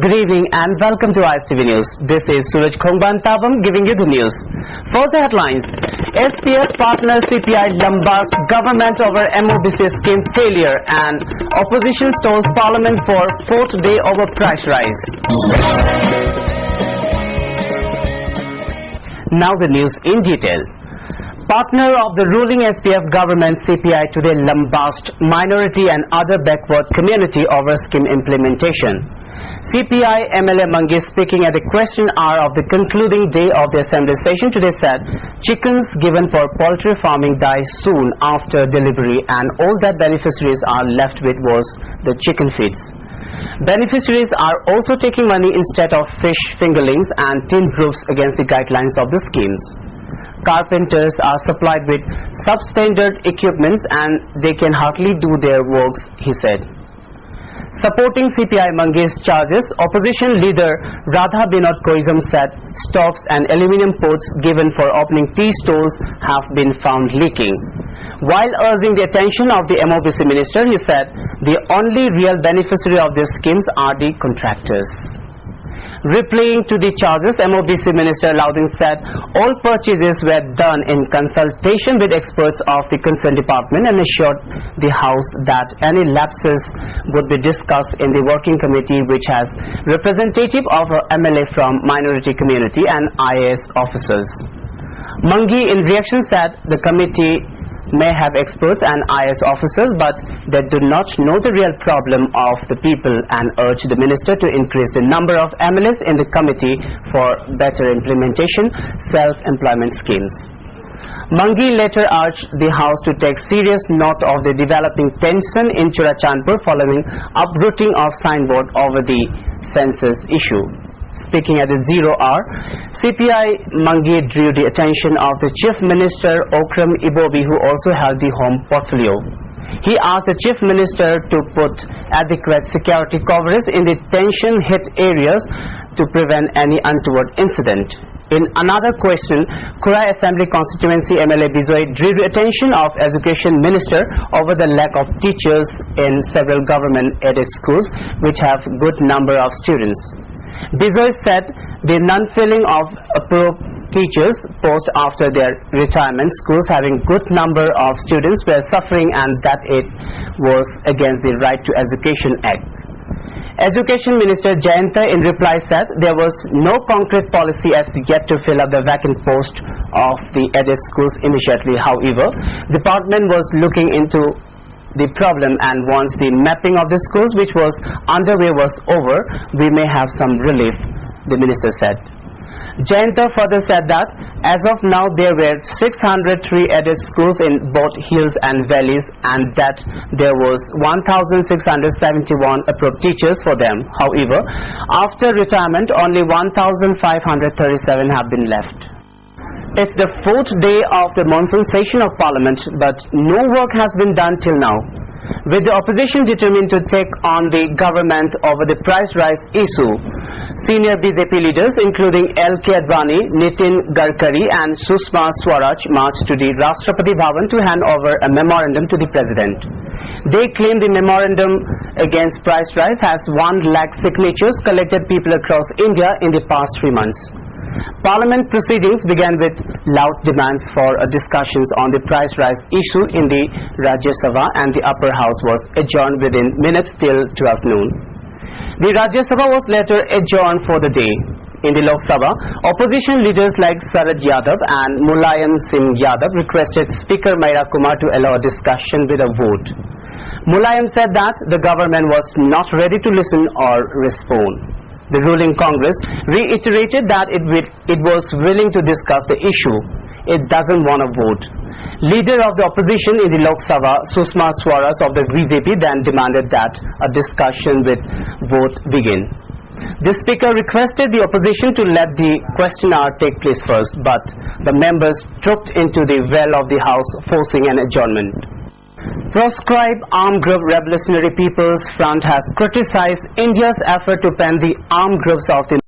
Good evening and welcome to ISTV News. This is Suraj Khongban Tabam giving you the news. First headlines. SPF partner CPI lambast government over MOBC scheme failure and opposition storms parliament for fourth day over price rise. Now the news in detail. Partner of the ruling SPF government CPI today lambast minority and other backward community over scheme implementation. CPI MLA Mangi, speaking at the question hour of the concluding day of the assembly session today, said chickens given for poultry farming die soon after delivery and all that beneficiaries are left with was the chicken feeds. Beneficiaries are also taking money instead of fish fingerlings and tin roofs against the guidelines of the schemes. Carpenters are supplied with substandard equipments and they can hardly do their works, he said. Supporting CPI Mangi's charges, opposition leader Radha Binod Koizam said stoves and aluminium pots given for opening tea stalls have been found leaking. While urging the attention of the MOBC minister, he said the only real beneficiary of these schemes are the contractors. Replying to the charges, MOBC Minister Laudin said all purchases were done in consultation with experts of the concerned department and assured the House that any lapses would be discussed in the working committee, which has representative of MLA from minority community and IAS officers. Mangi in reaction said the committee may have experts and IAS officers, but they do not know the real problem of the people and urged the minister to increase the number of MLAs in the committee for better implementation self-employment schemes. Mangi later urged the House to take serious note of the developing tension in Churachandpur following uprooting of signboard over the census issue. Speaking at the 0 hour, CPI Mangi drew the attention of the Chief Minister Okram Ibobi, who also held the home portfolio. He asked the Chief Minister to put adequate security coverage in the tension-hit areas to prevent any untoward incident. In another question, Kurai Assembly Constituency MLA Bijoy drew the attention of Education Minister over the lack of teachers in several government-aided schools which have good number of students. Bijoy said the non-filling of approved teachers post after their retirement, schools having good number of students were suffering and that it was against the Right to Education Act. Education Minister Jayanta in reply said there was no concrete policy as yet to fill up the vacant post of the aided schools immediately. However, the department was looking into the problem and once the mapping of the schools which was underway was over, we may have some relief, the minister said. Jayanta further said that as of now there were 603 aided schools in both hills and valleys and that there was 1,671 approved teachers for them. However, after retirement only 1,537 have been left. It's the fourth day of the monsoon session of Parliament, but no work has been done till now. With the opposition determined to take on the government over the price rise issue, senior BJP leaders including L.K. Advani, Nitin Gadkari and Sushma Swaraj marched to the Rashtrapati Bhavan to hand over a memorandum to the President. They claim the memorandum against price rise has 1 lakh signatures collected people across India in the past 3 months. Parliament proceedings began with loud demands for discussions on the price rise issue in the Rajya Sabha and the upper house was adjourned within minutes till 12 noon. The Rajya Sabha was later adjourned for the day. In the Lok Sabha, opposition leaders like Sarad Yadav and Mulayam Singh Yadav requested Speaker Maira Kumar to allow a discussion with a vote. Mulayam said that the government was not ready to listen or respond. The ruling Congress reiterated that it was willing to discuss the issue. It doesn't want to vote. Leader of the opposition in the Lok Sabha, Sushma Swaraj of the BJP, then demanded that a discussion with vote begin. The Speaker requested the opposition to let the question hour take place first, but the members trooped into the well of the House, forcing an adjournment. Proscribed Armed Group Revolutionary People's Front has criticized India's effort to ban the armed groups of the